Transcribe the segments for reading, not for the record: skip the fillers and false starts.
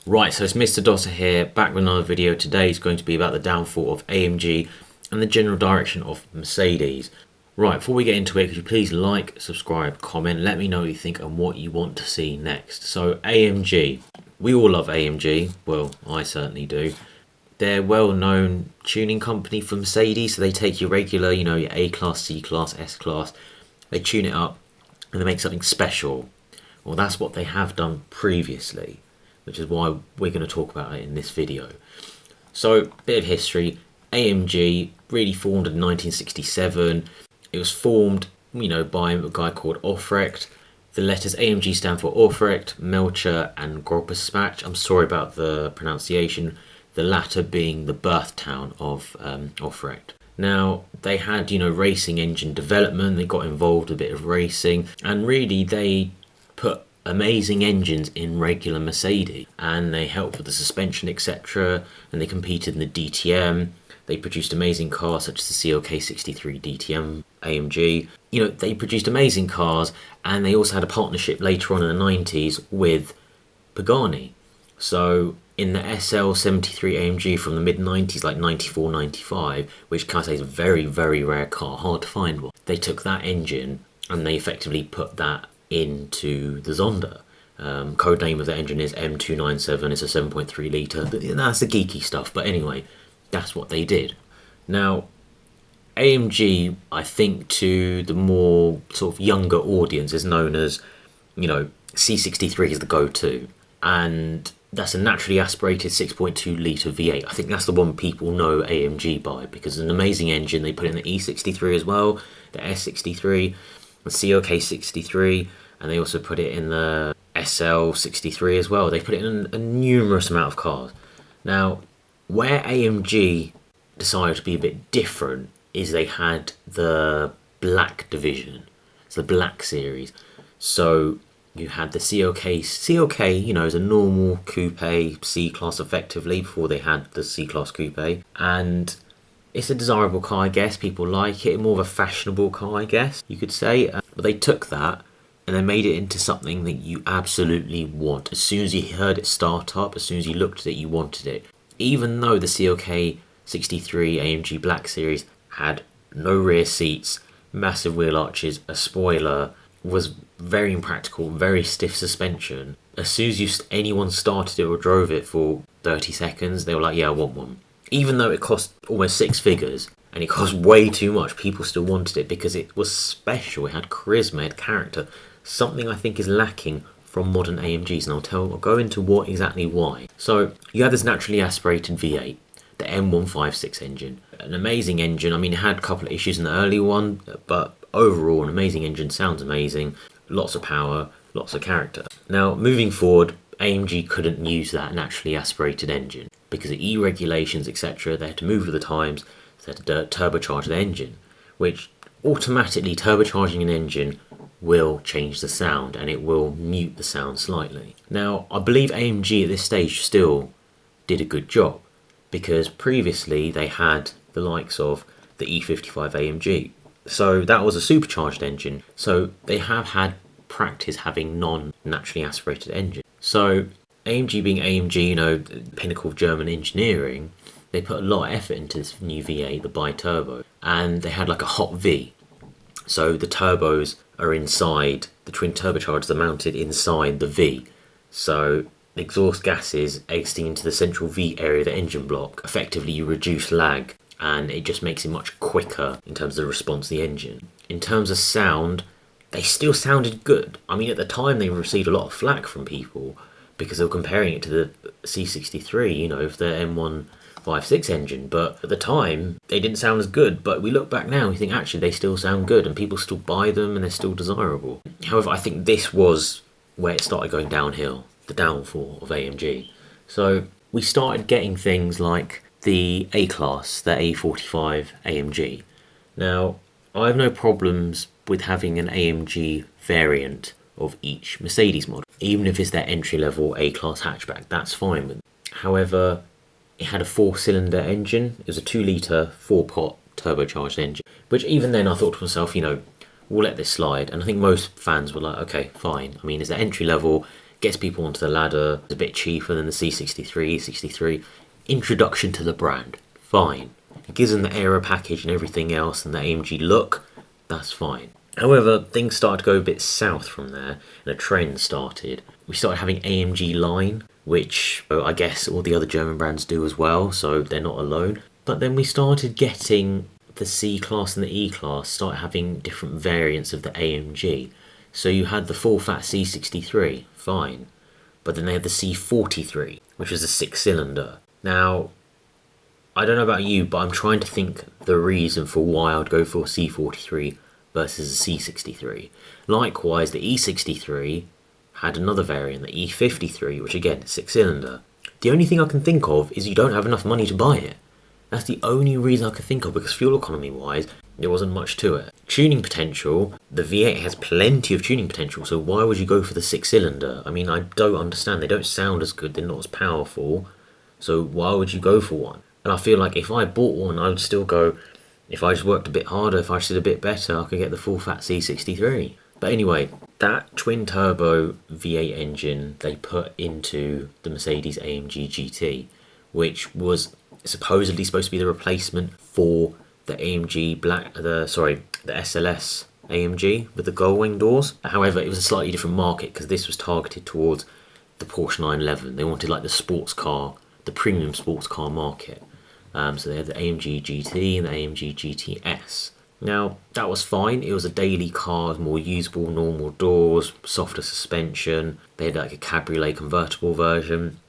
Right, so it's Mr. Dosser here, back with another video. Today is going to be about the downfall of AMG and the general direction of Mercedes. Right, before we get into it, could you please like, subscribe, comment, let me know what you think and what you want to see next. So AMG, we all love AMG, well, I certainly do. They're a well-known tuning company for Mercedes, so they take your regular, your A-Class, C-Class, S-Class, they tune it up and they make something special. Well, that's what they have done previously, which is why we're going to talk about it in this video. So, bit of history. AMG really formed in 1967. It was formed, by a guy called Aufrecht. The letters AMG stand for Aufrecht, Melcher, and Grobbespach. I'm sorry about the pronunciation. The latter being the birth town of Aufrecht. Now, they had, racing engine development. They got involved a bit of racing, and really they put amazing engines in regular Mercedes, and they helped with the suspension, etc. And they competed in the DTM. They produced amazing cars such as the C63 DTM AMG. They produced amazing cars, and they also had a partnership later on in the 90s with Pagani. So in the SL65 AMG from the mid-90s, like 94, 95, which can I say is a very, very rare car, hard to find one, they took that engine and they effectively put that into the Zonda. Code name of the engine is M297. It's a 7.3 litre. That's the geeky stuff, but anyway, that's what they did. Now, AMG, I think to the more sort of younger audience, is known as, C63 is the go-to, and that's a naturally aspirated 6.2 litre V8. I think that's the one people know AMG by, because it's an amazing engine. They put in the E63 as well, the S63, the COK63, and they also put it in the SL65 as well. They put it in a numerous amount of cars. Now, where AMG decided to be a bit different is they had the Black division. It's the Black Series. So you had the COK, is a normal coupe C-Class effectively before they had the C-Class coupe. And it's a desirable car, I guess. People like it. More of a fashionable car, I guess, you could say. But they took that and they made it into something that you absolutely want. As soon as you heard it start up, as soon as you looked at it, you wanted it. Even though the COK63 AMG Black Series had no rear seats, massive wheel arches, a spoiler, was very impractical, very stiff suspension. As soon as anyone started it or drove it for 30 seconds, they were like, yeah, I want one. Even though it cost almost six figures and it cost way too much, people still wanted it because it was special. It had charisma, it had character, something I think is lacking from modern AMGs, and I'll go into what exactly why. So you have this naturally aspirated V8, the M156 engine, an amazing engine. I mean, it had a couple of issues in the early one, but overall an amazing engine, sounds amazing, lots of power, lots of character. Now moving forward, AMG couldn't use that naturally aspirated engine because of E regulations, etc. They had to move with the times, so they had to turbocharge the engine, which automatically turbocharging an engine will change the sound and it will mute the sound slightly. Now, I believe AMG at this stage still did a good job because previously they had the likes of the E55 AMG. So that was a supercharged engine. So they have had practice having non-naturally aspirated engines. So AMG being AMG, pinnacle of German engineering, they put a lot of effort into this new V8, the bi-turbo, and they had like a hot V. So the turbos are inside, the twin turbochargers are mounted inside the V. So the exhaust gases exiting into the central V area of the engine block. Effectively you reduce lag and it just makes it much quicker in terms of the response of the engine. In terms of sound, they still sounded good. I mean, at the time they received a lot of flack from people because they were comparing it to the C63, of the M156 engine, but at the time they didn't sound as good. But we look back now and we think actually they still sound good and people still buy them and they're still desirable. However, I think this was where it started going downhill, the downfall of AMG. So we started getting things like the A-Class, the A45 AMG. Now, I have no problems with having an AMG variant of each Mercedes model, even if it's their entry-level A-Class hatchback, that's fine with me. However, it had a 4-cylinder engine. It was a 2-litre 4-pot turbocharged engine, which even then I thought to myself, we'll let this slide. And I think most fans were like, okay, fine. I mean, it's the entry level, gets people onto the ladder, it's a bit cheaper than the C63, E63. Introduction to the brand, fine. It gives them the aero package and everything else and the AMG look, that's fine. However, things started to go a bit south from there, and a trend started. We started having AMG line, which I guess all the other German brands do as well, so they're not alone. But then we started getting the C-Class and the E-Class start having different variants of the AMG. So you had the full fat C63, fine. But then they had the C43, which was a 6-cylinder. Now, I don't know about you, but I'm trying to think the reason for why I'd go for a C43 versus a C63. Likewise, the E63 had another variant, the E53, which again, 6-cylinder. The only thing I can think of is you don't have enough money to buy it. That's the only reason I can think of, because fuel economy wise, there wasn't much to it. Tuning potential, the V8 has plenty of tuning potential, so why would you go for the 6-cylinder? I mean, I don't understand. They don't sound as good, they're not as powerful, so why would you go for one? And I feel like if I bought one, I would still go, if I just worked a bit harder, if I just did a bit better, I could get the full fat C63. But anyway, that twin turbo V8 engine they put into the Mercedes AMG GT, which was supposedly supposed to be the replacement for the AMG the SLS AMG with the gull wing doors. However, it was a slightly different market because this was targeted towards the Porsche 911. They wanted like the sports car, the premium sports car market. So they had the AMG GT and the AMG GTS. Now, that was fine. It was a daily car, more usable, normal doors, softer suspension. They had like a cabriolet convertible version.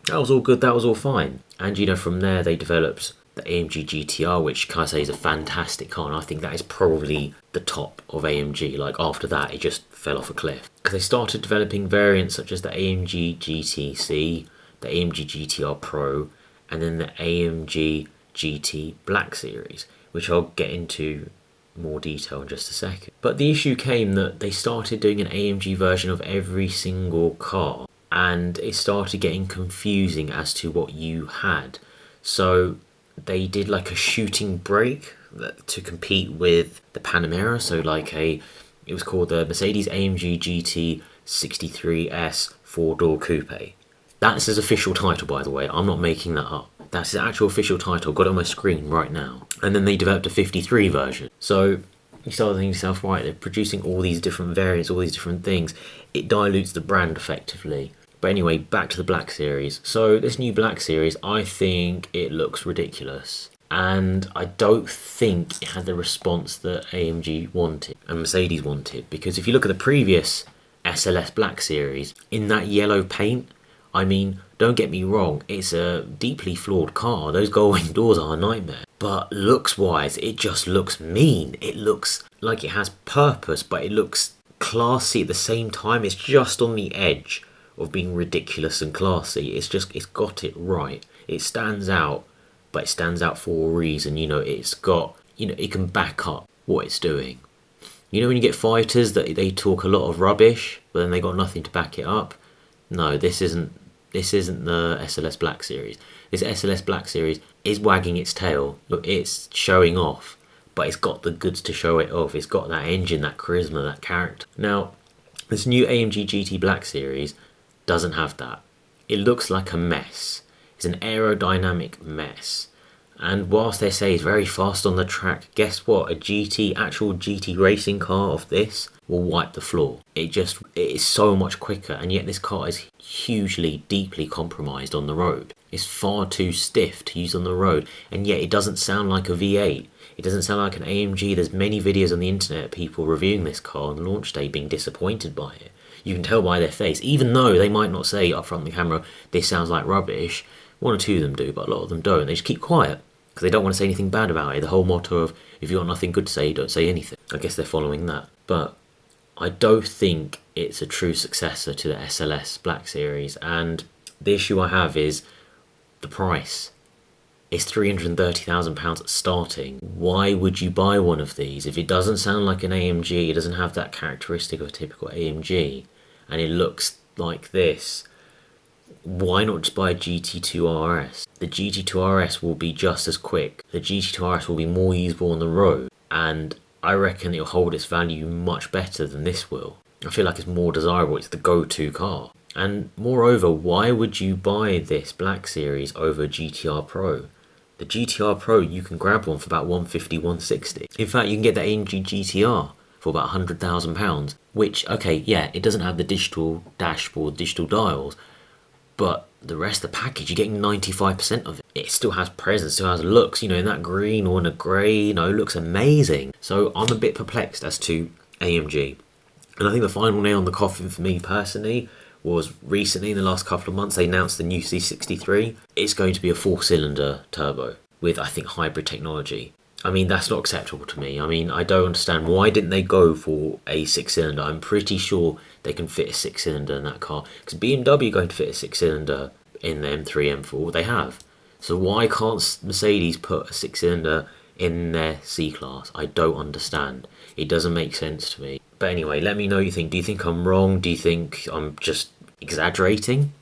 That was all good, that was all fine. And you know, from there they developed the AMG GTR, which can I say is a fantastic car, and I think that is probably the top of AMG. Like after that, it just fell off a cliff. Because they started developing variants such as the AMG GTC, the AMG GTR Pro, and then the AMG GT Black Series, which I'll get into more detail in just a second. But the issue came that they started doing an AMG version of every single car, and it started getting confusing as to what you had. So they did like a shooting brake to compete with the Panamera. So like it was called the Mercedes AMG GT 63S 4-door coupe. That's his official title, by the way. I'm not making that up. That's his actual official title. Got it on my screen right now. And then they developed a 53 version. So you start thinking to yourself, right, they're producing all these different variants, all these different things. It dilutes the brand effectively. But anyway, back to the Black Series. So this new Black Series, I think it looks ridiculous. And I don't think it had the response that AMG wanted and Mercedes wanted. Because if you look at the previous SLS Black Series, in that yellow paint, I mean, don't get me wrong, it's a deeply flawed car. Those gull wing doors are a nightmare. But looks-wise, it just looks mean. It looks like it has purpose, but it looks classy at the same time. It's just on the edge of being ridiculous and classy. It's got it right. It stands out, but it stands out for a reason. You know, it's got, you know, it can back up what it's doing. You know when you get fighters that they talk a lot of rubbish, but then they got nothing to back it up? No, this isn't the SLS Black Series. This SLS Black Series is wagging its tail. Look, it's showing off, but it's got the goods to show it off. It's got that engine, that charisma, that character. Now, this new AMG GT Black Series doesn't have that. It looks like a mess. It's an aerodynamic mess. And whilst they say it's very fast on the track, guess what? Actual GT racing car of this will wipe the floor. It is so much quicker, and yet this car is hugely, deeply compromised on the road. It's far too stiff to use on the road, and yet it doesn't sound like a V8. It doesn't sound like an AMG. There's many videos on the internet of people reviewing this car on launch day being disappointed by it. You can tell by their face, even though they might not say up front on the camera, this sounds like rubbish. One or two of them do, but a lot of them don't. They just keep quiet because they don't want to say anything bad about it. The whole motto of, if you've got nothing good to say, don't say anything. I guess they're following that. But I don't think it's a true successor to the SLS Black Series. And the issue I have is the price. It's £330,000 starting. Why would you buy one of these? If it doesn't sound like an AMG, it doesn't have that characteristic of a typical AMG, and it looks like this, why not just buy a GT2 RS? The GT2 RS will be just as quick. The GT2 RS will be more usable on the road, and I reckon it'll hold its value much better than this will. I feel like it's more desirable. It's the go-to car. And moreover, why would you buy this Black Series over GTR Pro? The GTR Pro, you can grab one for about 150, 160. In fact, you can get the AMG GTR for about £100,000, which, okay, yeah, it doesn't have the digital dashboard, digital dials, but the rest of the package, you're getting 95% of it. It still has presence, still has looks, you know, in that green or in a grey, you know, looks amazing. So I'm a bit perplexed as to AMG. And I think the final nail on the coffin for me personally was recently, in the last couple of months, they announced the new C63. It's going to be a 4-cylinder turbo with, I think, hybrid technology. I mean, that's not acceptable to me. I mean, I don't understand. Why didn't they go for a 6-cylinder? I'm pretty sure they can fit a 6-cylinder in that car. Because BMW are going to fit a 6-cylinder in the M3, M4. They have. So why can't Mercedes put a 6-cylinder in their C-Class? I don't understand. It doesn't make sense to me. But anyway, let me know what you think. Do you think I'm wrong? Do you think I'm just exaggerating?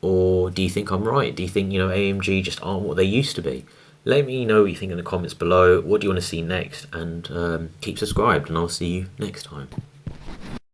Or do you think I'm right? Do you think, you know, AMG just aren't what they used to be? Let me know what you think in the comments below. What do you want to see next? And keep subscribed, and I'll see you next time.